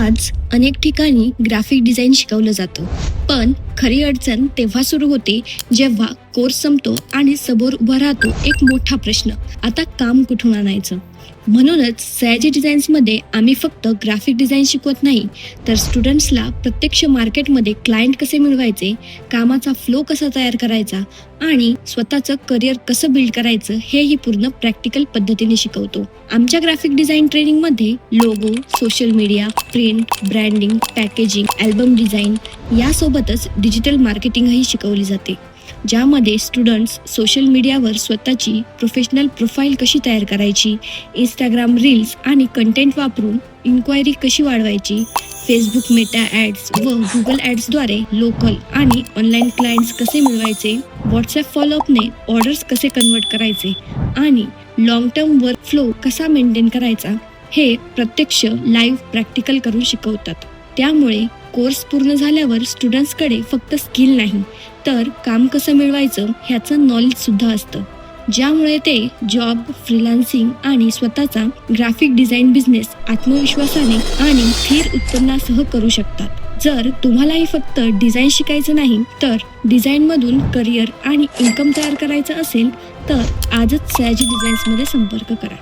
आज अनेक ठिकाणी ग्राफिक डिझाईन शिकवलं जातं, पण खरी अडचण तेव्हा सुरू होते जेव्हा कोर्स संपतो आणि समोर उभा राहतो एक मोठा प्रश्न, आता काम कुठून आणायचं. म्हणूनच सयाजी डिझाईन्समध्ये आम्ही फक्त ग्राफिक डिझाईन शिकवत नाही, तर स्टुडंट्सला प्रत्यक्ष मार्केटमध्ये क्लायंट कसे मिळवायचे, कामाचा फ्लो कसा तयार करायचा आणि स्वतःचं करिअर कसं बिल्ड करायचं हेही पूर्ण प्रॅक्टिकल पद्धतीने शिकवतो. आमच्या ग्राफिक डिझाईन ट्रेनिंगमध्ये logo, social media, print, branding, packaging, album design यासोबतच डिजिटल मार्केटिंगही शिकवली जाते, ज्यामध्ये स्टुडंट्स सोशल मीडियावर स्वतःची प्रोफेशनल प्रोफाईल कशी तयार करायची, इंस्टाग्राम रील्स आणि कंटेंट वापरून इन्क्वायरी कशी वाढवायची, फेसबुक मेटा ॲड्स व गुगल ॲड्सद्वारे लोकल आणि ऑनलाईन क्लायंट्स कसे मिळवायचे, व्हॉट्सॲप फॉलोअपने ऑर्डर्स कसे कन्वर्ट करायचे आणि लॉंग टर्म वर्क फ्लो कसा मेंटेन करायचा, हे प्रत्यक्ष लाईव्ह प्रॅक्टिकल करून शिकवतात. त्यामुळे कोर्स पूर्ण झाल्यावर स्टुडंट्सकडे फक्त स्किल नाही, तर काम कसं मिळवायचं ह्याचं नॉलेजसुद्धा असतं, ज्यामुळे ते जॉब, फ्रीलान्सिंग आणि स्वतःचा ग्राफिक डिझाईन बिझनेस आत्मविश्वासाने आणि स्थिर उत्पन्नासह करू शकतात. जर तुम्हालाही फक्त डिझाईन शिकायचं नाही, तर डिझाईनमधून करिअर आणि इन्कम तयार करायचं असेल, तर आजच सयाजी डिझाईन्समध्ये संपर्क करा.